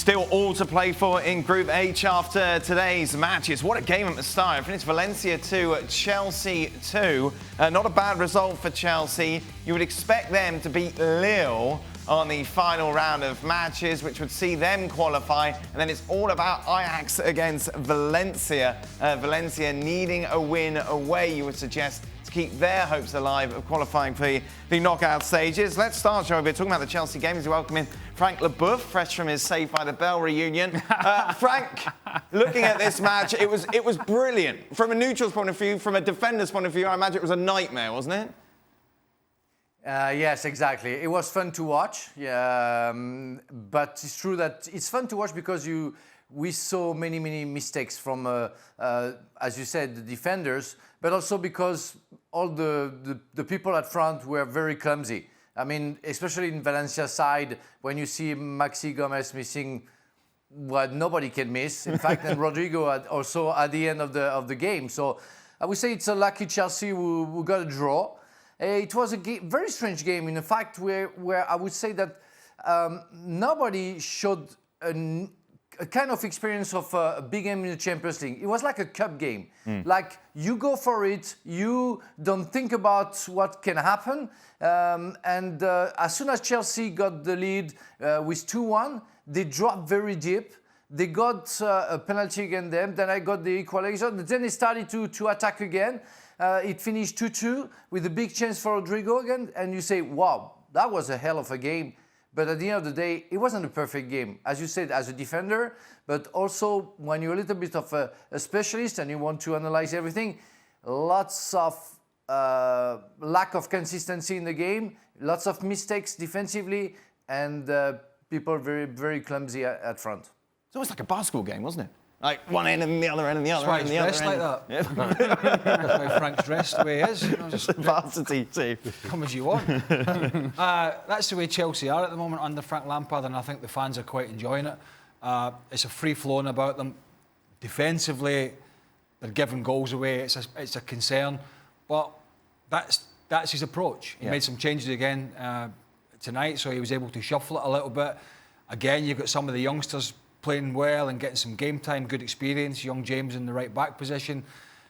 Still all to play for in Group H after today's matches. What a game at the start. It finished Valencia 2, Chelsea 2. Not a bad result for Chelsea. You would expect them to beat Lille on the final round of matches, which would see them qualify. And then it's all about Ajax against Valencia. Valencia needing a win away, you would suggest, to keep their hopes alive of qualifying for the knockout stages. Let's start, shall we? We're talking about the Chelsea game as we welcome in Frank Leboeuf, fresh from his Saved by the Bell reunion. Frank, looking at this match, it was brilliant. From a neutral's point of view, from a defender's point of view, I imagine it was a nightmare, wasn't it? Yes, exactly. It was fun to watch, but it's true that it's fun to watch because we saw many mistakes from, as you said, the defenders, but also because all the people at front were very clumsy. I mean, especially in Valencia's side, when you see Maxi Gomez missing what nobody can miss. In fact, and Rodrigo also at the end of the game. So I would say it's a lucky Chelsea who got a draw. It was a very strange game in fact where I would say that nobody showed a kind of experience of a big game in the Champions League. It was like a cup game. Like you go for it, you don't think about what can happen. And as soon as Chelsea got the lead with 2-1, they dropped very deep. They got a penalty against them. Then I got the equalizer. Then they started to attack again. It finished 2-2 with a big chance for Rodrigo again. And you say, wow, that was a hell of a game. But at the end of the day, it wasn't a perfect game. As you said, as a defender, but also when you're a little bit of a specialist and you want to analyze everything, lots of lack of consistency in the game, lots of mistakes defensively, and people very clumsy at front. It's almost like a basketball game, wasn't it? Like one end and the other end and the other end and the other end. Like that. Yeah. That's why Frank's dressed the way he is. You know, just varsity team. Come as you want. That's the way Chelsea are at the moment under Frank Lampard, and I think the fans are quite enjoying it. It's a free-flowing about them. Defensively, they're giving goals away. It's a concern, but that's his approach. He made some changes again tonight, so he was able to shuffle it a little bit. Again, you've got some of the youngsters playing well and getting some game time, good experience. Young James in the right back position.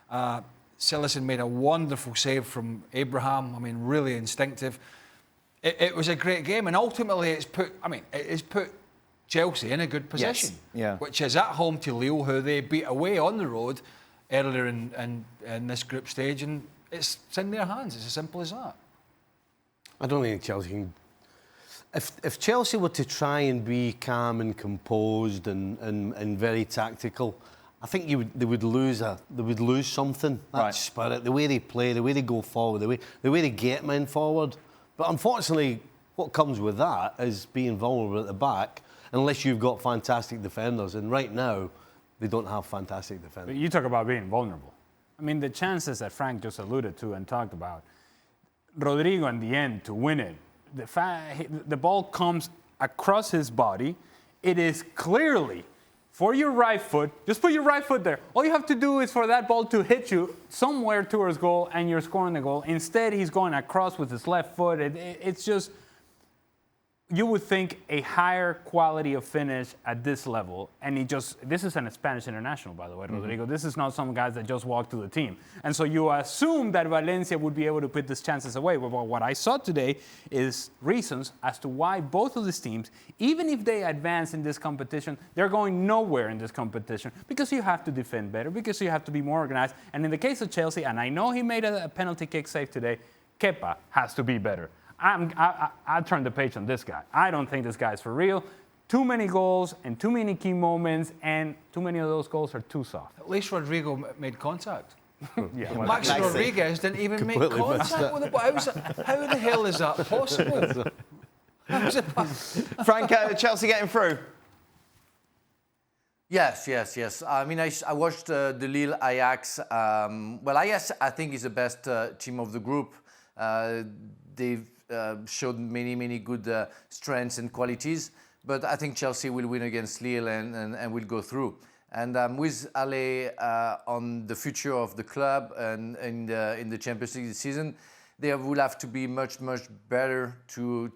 Cillessen made a wonderful save from Abraham. I mean, really instinctive. It was a great game, and ultimately it's put Chelsea in a good position, which is at home to Lille, who they beat away on the road earlier in this group stage, and it's in their hands. It's as simple as that. I don't think Chelsea can. If Chelsea were to try and be calm and composed and very tactical, I think they would lose something. That spirit, the way they play, the way they go forward, the way they get men forward. But unfortunately, what comes with that is being vulnerable at the back, unless you've got fantastic defenders. And right now, they don't have fantastic defenders. But you talk about being vulnerable. I mean, the chances that Frank just alluded to and talked about, Rodrigo in the end to win it. The ball comes across his body. It is clearly for your right foot. Just put your right foot there. All you have to do is for that ball to hit you somewhere towards goal, and you're scoring the goal. Instead, he's going across with his left foot. It's just, you would think a higher quality of finish at this level. And this is a Spanish international, by the way, Rodrigo. This is not some guys that just walked to the team. And so you assume that Valencia would be able to put these chances away. But what I saw today is reasons as to why both of these teams, even if they advance in this competition, they're going nowhere in this competition because you have to defend better, because you have to be more organized. And in the case of Chelsea, and I know he made a penalty kick save today, Kepa has to be better. I turned the page on this guy. I don't think this guy's for real. Too many goals and too many key moments, and too many of those goals are too soft. At least Rodrigo made contact. Max Rodriguez didn't even make contact with the ball. How the hell is that possible? Frank, Chelsea getting through? Yes. I mean, I watched the Lille Ajax. Ajax, I think, is the best team of the group. They've showed many good strengths and qualities, but I think Chelsea will win against Lille and will go through. And with Ale on the future of the club and in the Champions League this season, they will have to be much better to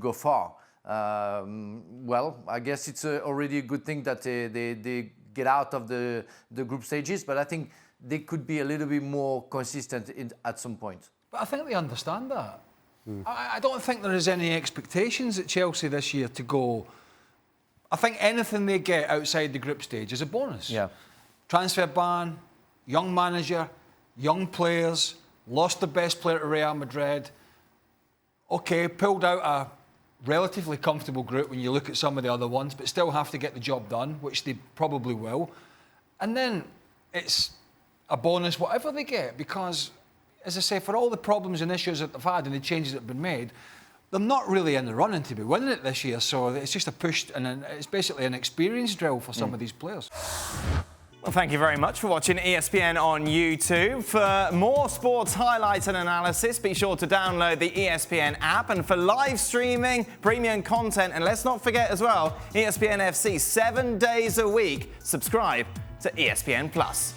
go far. well, I guess it's already a good thing that they get out of the group stages, but I think they could be a little bit more consistent at some point. But I think they understand that. I don't think there is any expectations at Chelsea this year to go. I think anything they get outside the group stage is a bonus. Yeah. Transfer ban, young manager, young players, lost the best player to Real Madrid. Okay, pulled out a relatively comfortable group when you look at some of the other ones, but still have to get the job done, which they probably will. And then it's a bonus whatever they get, because, as I say, for all the problems and issues that they've had and the changes that have been made, they're not really in the running to be winning it this year. So it's just a push, and it's basically an experience drill for some of these players. Well, thank you very much for watching ESPN on YouTube. For more sports highlights and analysis, be sure to download the ESPN app. And for live streaming, premium content, and let's not forget as well, ESPN FC 7 days a week. Subscribe to ESPN Plus.